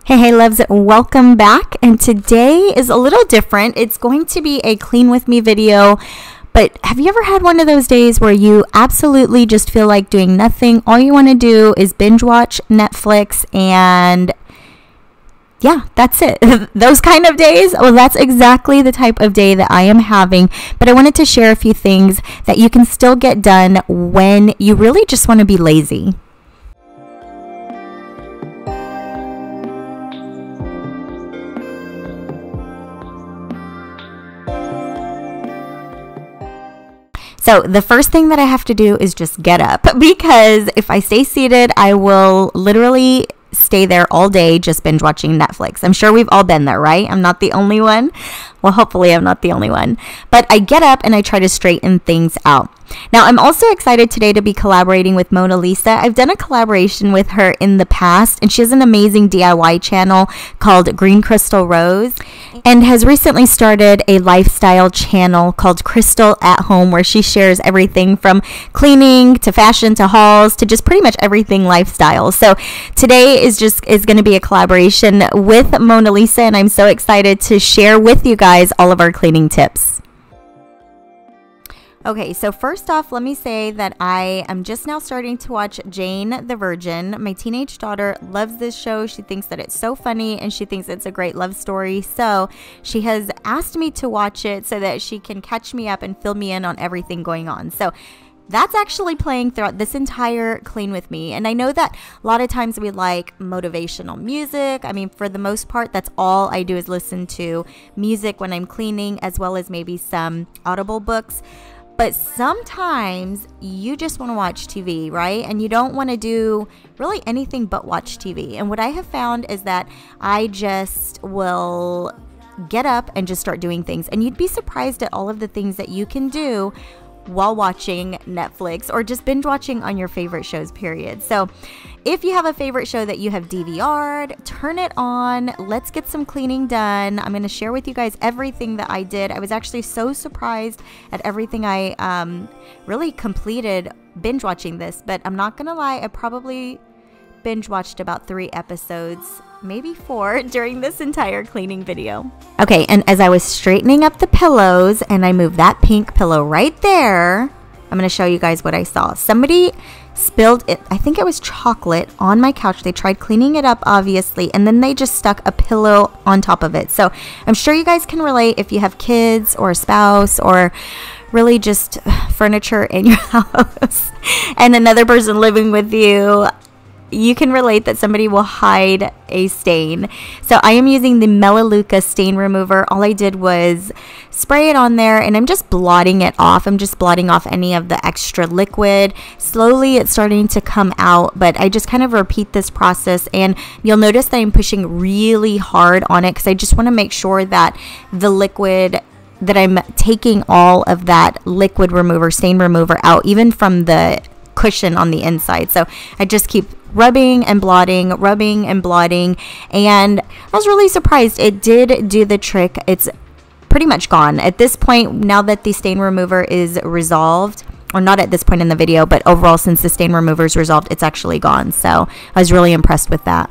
Hey loves, welcome back. And today is a little different. It's going to be a clean with me video. But have you ever had one of those days where you absolutely just feel like doing nothing? All you want to do is binge watch Netflix and yeah, that's it. Those kind of days. Well, that's exactly the type of day that I am having. But I wanted to share a few things that you can still get done when you really just want to be lazy. So the first thing that I have to do is just get up, because if I stay seated, I will literally stay there all day just binge watching Netflix. I'm sure we've all been there, right? I'm not the only one. Well, hopefully I'm not the only one. But I get up and I try to straighten things out. Now, I'm also excited today to be collaborating with Melaleuca. I've done a collaboration with her in the past, and she has an amazing DIY channel called Green Crystal Rose, and has recently started a lifestyle channel called Crystal at Home, where she shares everything from cleaning to fashion to hauls to just pretty much everything lifestyle. So today is going to be a collaboration with Melaleuca, and I'm so excited to share with you guys all of our cleaning tips. Okay, so first off, let me say that I am just now starting to watch Jane the Virgin. My teenage daughter loves this show. She thinks that it's so funny and she thinks it's a great love story. So she has asked me to watch it so that she can catch me up and fill me in on everything going on. So that's actually playing throughout this entire clean with me. And I know that a lot of times we like motivational music. I mean, for the most part, that's all I do is listen to music when I'm cleaning, as well as maybe some Audible books. But sometimes you just want to watch TV, right? And you don't want to do really anything but watch TV. And what I have found is that I just will get up and just start doing things. And you'd be surprised at all of the things that you can do while watching Netflix or just binge watching on your favorite shows, period. So if you have a favorite show that you have DVR'd, turn it on. Let's get some cleaning done. I'm going to share with you guys everything that I did. I was actually so surprised at everything I really completed binge watching this, but I'm not going to lie, I probably binge watched about 3 episodes, maybe 4, during this entire cleaning video. Okay, and as I was straightening up the pillows and I moved that pink pillow right there, I'm going to show you guys what I saw. Somebody spilled it, I think it was chocolate, on my couch. They tried cleaning it up, obviously, and then they just stuck a pillow on top of it. So I'm sure you guys can relate if you have kids or a spouse or really just furniture in your house and another person living with you. You can relate that somebody will hide a stain. So I am using the Melaleuca stain remover. All I did was spray it on there and I'm just blotting it off. I'm just blotting off any of the extra liquid. Slowly it's starting to come out, but I just kind of repeat this process, and you'll notice that I'm pushing really hard on it because I just want to make sure that the liquid, that I'm taking all of that liquid remover, stain remover out, even from the cushion on the inside. So I just keep rubbing and blotting, and I was really surprised. It did do the trick. It's pretty much gone at this point. Now that the stain remover is resolved, or not at this point in the video, but overall, since the stain remover is resolved, it's actually gone. So I was really impressed with that.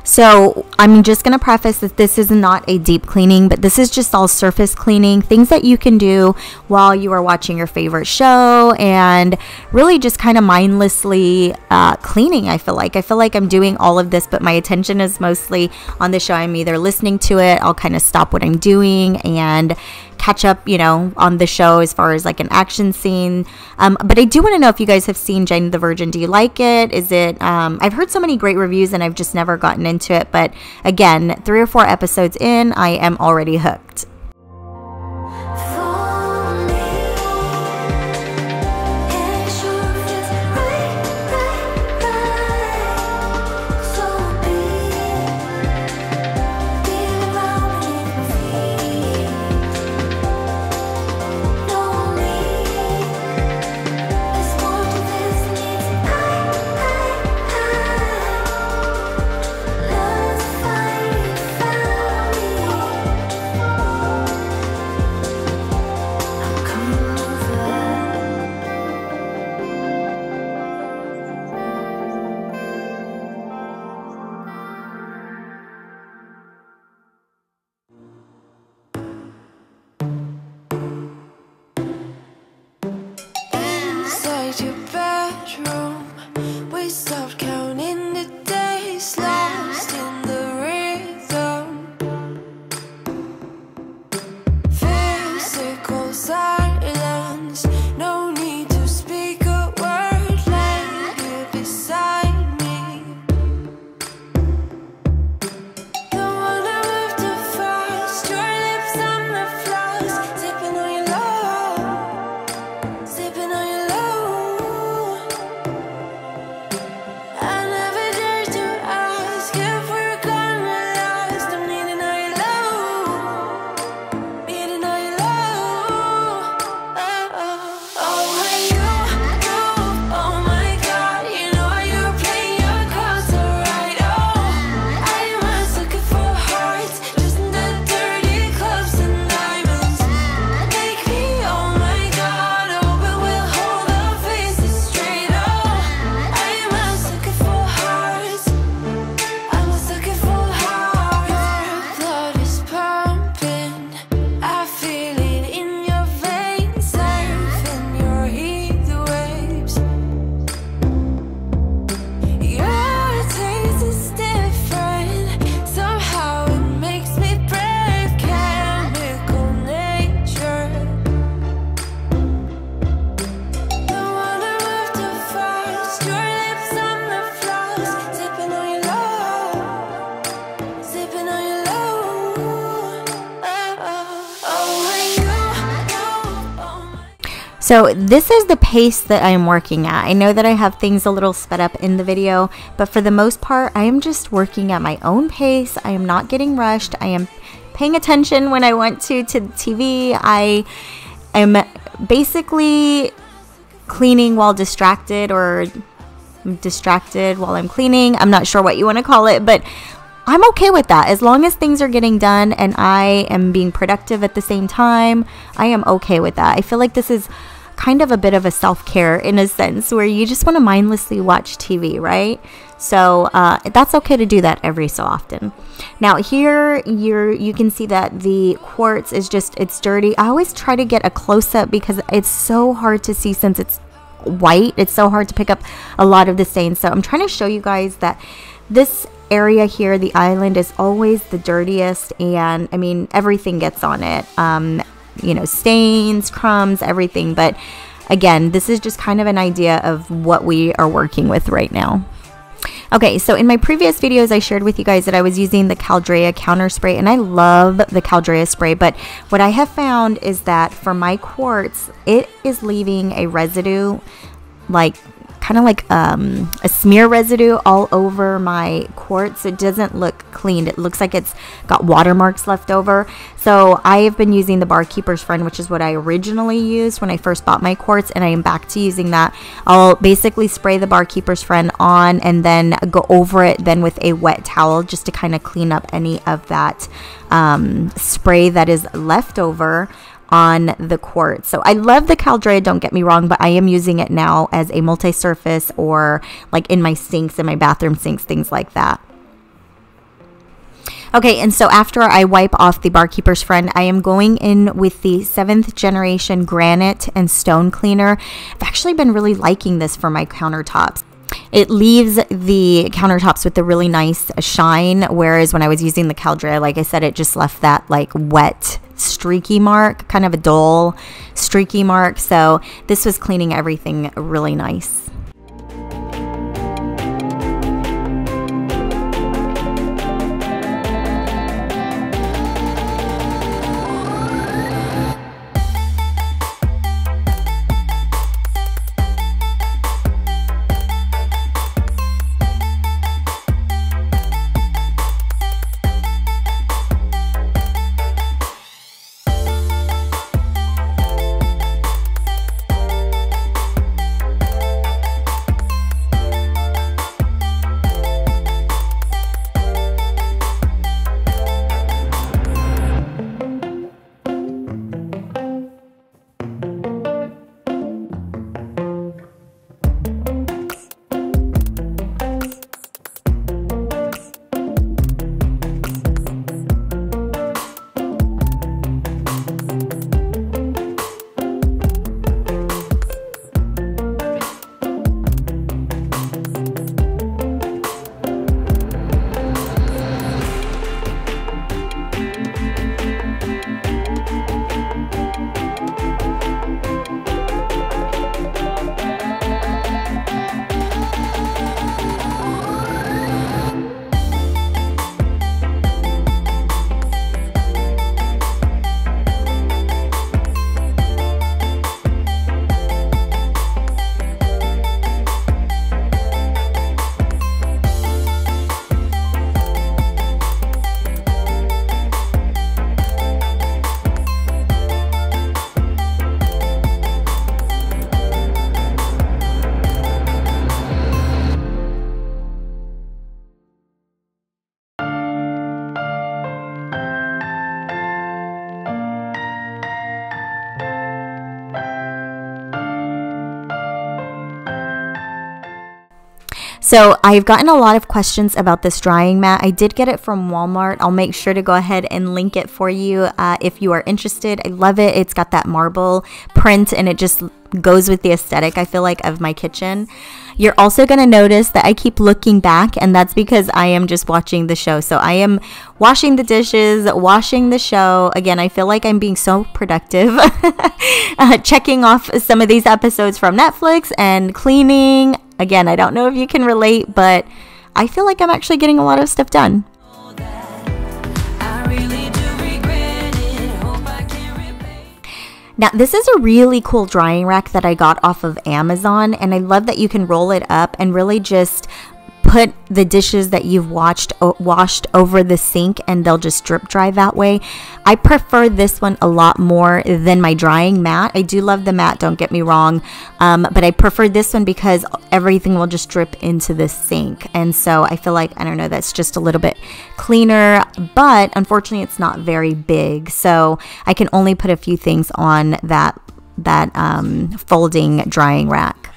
So I'm just going to preface that this is not a deep cleaning, but this is just all surface cleaning, things that you can do while you are watching your favorite show and really just kind of mindlessly cleaning. I feel like I'm doing all of this, but my attention is mostly on the show. I'm either listening to it, I'll kind of stop what I'm doing and catch up, you know, on the show as far as like an action scene. But I do want to know if you guys have seen Jane the Virgin. Do you like it? Is it, I've heard so many great reviews and I've just never gotten into it. But again, 3 or 4 episodes in, I am already hooked. to your bedroom. We stopped counting the days, lost in the rhythm. Physical silence, no need to speak a word. Lay here beside me. Don't wanna move too fast. Your lips on the floors, sipping on your love, sipping on your love. I never dare to ask if we're gonna last. I'm needing all your love, needing all your love. Oh, when you, oh my God, you know you're playing your cards so right. Oh, I was looking for hearts, just in the dirty clubs and diamonds. Make me, oh my God, oh, but we'll hold our faces straight. Oh, I was looking for hearts, I was looking for hearts. Your blood is pumping, I feel it in your veins, surfing your heat waves. Your taste is different, somehow it makes me brave. Chemical nature. Don't wanna move too fast. Your lips on the floors, sipping on your love, sipping on your love. Oh, when you, oh my. So this is the pace that I'm working at. I know that I have things a little sped up in the video, but for the most part, I am just working at my own pace. I am not getting rushed. I am paying attention when I want to the TV. I am basically cleaning while distracted, or distracted while I'm cleaning. I'm not sure what you want to call it, but I'm okay with that. As long as things are getting done and I am being productive at the same time, I am okay with that. I feel like this is kind of a bit of a self-care in a sense, where you just want to mindlessly watch TV, right? So that's okay to do that every so often. Now here you can see that the quartz is just, it's dirty. I always try to get a close-up because it's so hard to see since it's white. It's so hard to pick up a lot of the stains. So I'm trying to show you guys that this area here, the island, is always the dirtiest, and I mean everything gets on it, you know, stains, crumbs, everything. But again, this is just kind of an idea of what we are working with right now. Okay, so in my previous videos I shared with you guys that I was using the Caldrea counter spray, and I love the Caldrea spray, but what I have found is that for my quartz, it is leaving a residue, like kind of like a smear residue all over my quartz. It doesn't look clean. It looks like it's got watermarks left over. So I have been using the Barkeeper's Friend, which is what I originally used when I first bought my quartz, and I am back to using that. I'll basically spray the Barkeeper's Friend on and then go over it then with a wet towel just to kind of clean up any of that spray that is left over on the quartz. So I love the Caldrea, don't get me wrong, but I am using it now as a multi-surface, or like in my sinks, in my bathroom sinks, things like that. Okay, and so after I wipe off the Barkeeper's Friend, I am going in with the 7th generation granite and stone cleaner. I've actually been really liking this for my countertops. It leaves the countertops with a really nice shine, whereas when I was using the Caldrea, like I said, it just left that like wet streaky mark, kind of a dull streaky mark. So this was cleaning everything really nice. So I've gotten a lot of questions about this drying mat. I did get it from Walmart. I'll make sure to go ahead and link it for you if you are interested. I love it. It's got that marble print and it just goes with the aesthetic, I feel like, of my kitchen. You're also going to notice that I keep looking back, and that's because I am just watching the show. So I am washing the dishes, watching the show. Again, I feel like I'm being so productive, checking off some of these episodes from Netflix and cleaning. Again, I don't know if you can relate, but I feel like I'm actually getting a lot of stuff done. Now, this is a really cool drying rack that I got off of Amazon, and I love that you can roll it up and really just put the dishes that you've washed over the sink, and they'll just drip dry that way. I prefer this one a lot more than my drying mat. I do love the mat, don't get me wrong, but I prefer this one because everything will just drip into the sink. And so I feel like, I don't know, that's just a little bit cleaner, but unfortunately it's not very big. So I can only put a few things on that folding drying rack.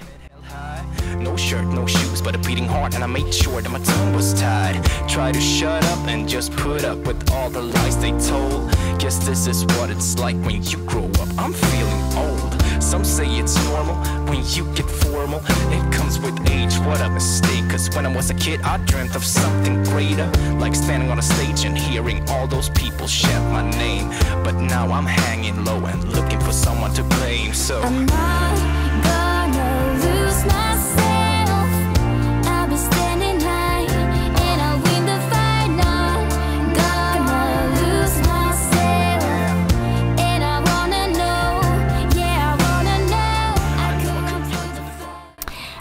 No shirt, no shoes, but a beating heart, and I made sure that my tongue was tied. Try to shut up and just put up with all the lies they told. Guess this is what it's like when you grow up. I'm feeling old. Some say it's normal when you get formal. It comes with age, what a mistake. Cause when I was a kid, I dreamt of something greater, like standing on a stage and hearing all those people shout my name. But now I'm hanging low and looking for someone to blame. So I'm not gonna lose myself. I'll be standing high and I'll win the fight. Not gonna lose myself. And I wanna know, yeah, I wanna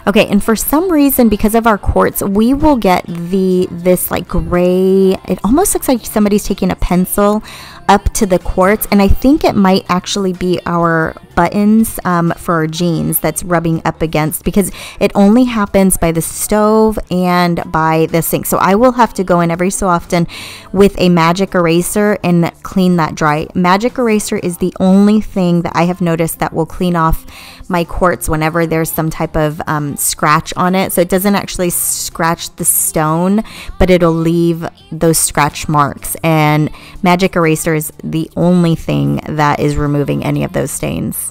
know. Okay, and for some reason, because of our quartz, we will get this like gray, it almost looks like somebody's taking a pencil up to the quartz, and I think it might actually be our buttons for our jeans that's rubbing up against, because it only happens by the stove and by the sink. So I will have to go in every so often with a magic eraser and clean that dry. Magic eraser is the only thing that I have noticed that will clean off my quartz whenever there's some type of scratch on it. So it doesn't actually scratch the stone, but it'll leave those scratch marks, and magic eraser is the only thing that is removing any of those stains.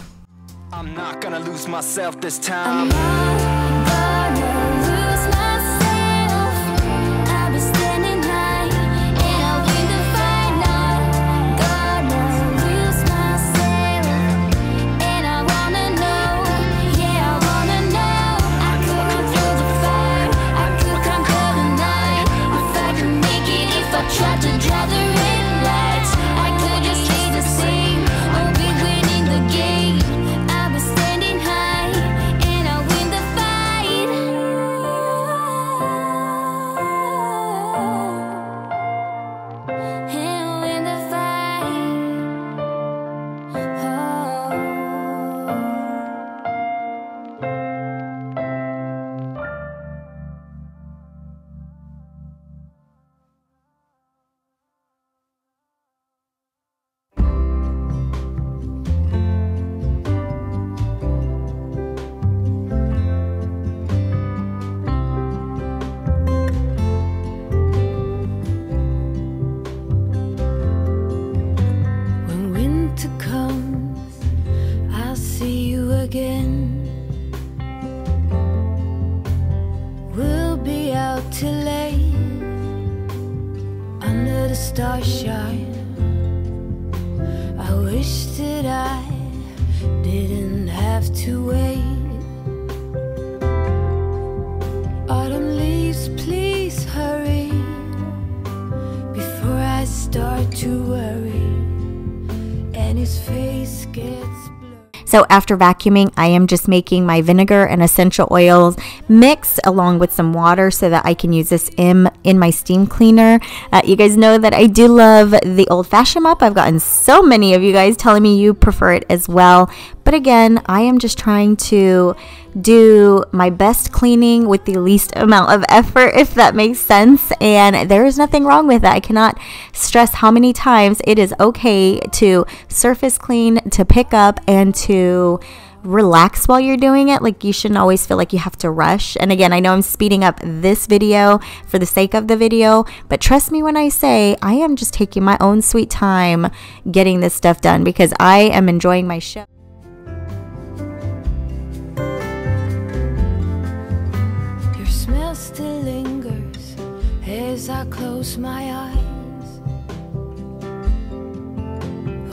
I'm not gonna lose myself this I'm time. not gonna lose myself. I'll be standing high and I'll win the fight. Not gonna lose myself. And I wanna know, yeah, I wanna know. I could run through the fire, I could conquer the night. If I could make it, if I tried to drive the red lights, I could just leave the scene or be winning the game. I'll be standing high and I'll win the fight. And I'll win the fight. Oh. When winter comes, I'll see you again. We'll be out till late under the starshine. I wish that I didn't have to wait. Autumn leaves, please hurry before I start to worry and his face gets blurry. So after vacuuming, I am just making my vinegar and essential oils mix along with some water so that I can use this in my steam cleaner. You guys know that I do love the old-fashioned mop. I've gotten so many of you guys telling me you prefer it as well. But again, I am just trying to do my best cleaning with the least amount of effort, if that makes sense. And there is nothing wrong with that. I cannot stress how many times it is okay to surface clean, to pick up, and to relax while you're doing it. Like, you shouldn't always feel like you have to rush. And again, I know I'm speeding up this video for the sake of the video, but trust me when I say I am just taking my own sweet time getting this stuff done because I am enjoying my show. Your smell still lingers as I close my eyes.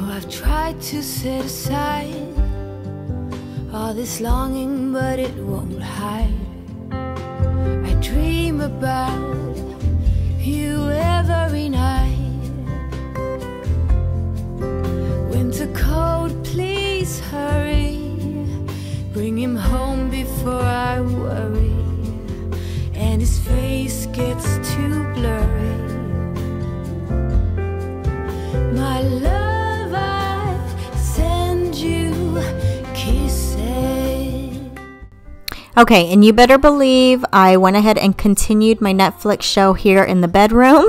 Oh, I've tried to set aside all this longing, but it won't hide. I dream about you every night. Winter cold, please hurry. Bring him home before I worry, and his face gets too blurry. My love, I send you kisses. Okay, and you better believe I went ahead and continued my Netflix show here in the bedroom.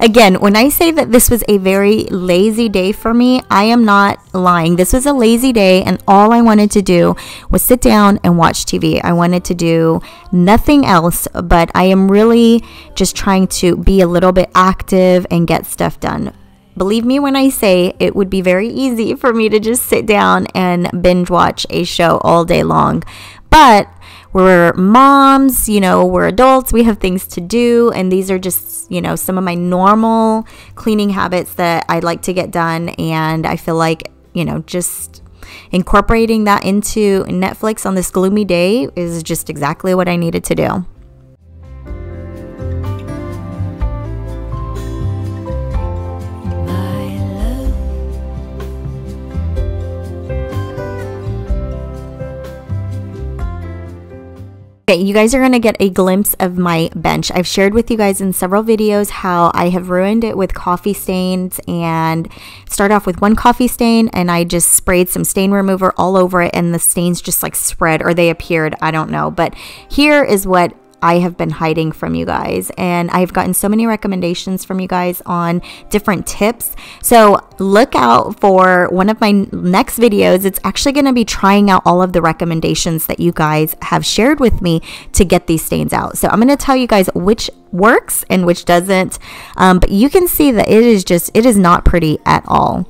Again, when I say that this was a very lazy day for me, I am not lying. This was a lazy day, and all I wanted to do was sit down and watch TV. I wanted to do nothing else, but I am really just trying to be a little bit active and get stuff done. Believe me when I say it would be very easy for me to just sit down and binge watch a show all day long. But we're moms, you know, we're adults, we have things to do, and these are just, you know, some of my normal cleaning habits that I like to get done, and I feel like, you know, just incorporating that into Netflix on this gloomy day is just exactly what I needed to do. Okay, you guys are going to get a glimpse of my bench. I've shared with you guys in several videos how I have ruined it with coffee stains, and start off with one coffee stain and I just sprayed some stain remover all over it and the stains just like spread, or they appeared, I don't know. But here is what I have been hiding from you guys, and I've gotten so many recommendations from you guys on different tips. So look out for one of my next videos. It's actually going to be trying out all of the recommendations that you guys have shared with me to get these stains out. So I'm going to tell you guys which works and which doesn't, but you can see that it is not pretty at all.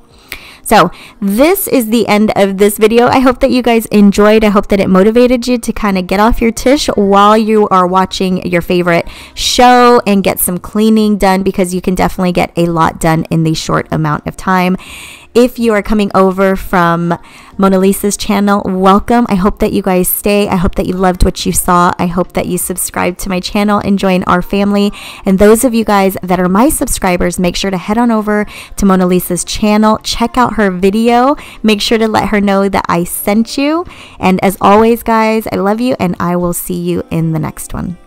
So this is the end of this video. I hope that you guys enjoyed. I hope that it motivated you to kind of get off your tush while you are watching your favorite show and get some cleaning done, because you can definitely get a lot done in the short amount of time. If you are coming over from Mona Lisa's channel, welcome. I hope that you guys stay. I hope that you loved what you saw. I hope that you subscribe to my channel and join our family. And those of you guys that are my subscribers, make sure to head on over to Mona Lisa's channel. Check out her video. Make sure to let her know that I sent you. And as always, guys, I love you, and I will see you in the next one.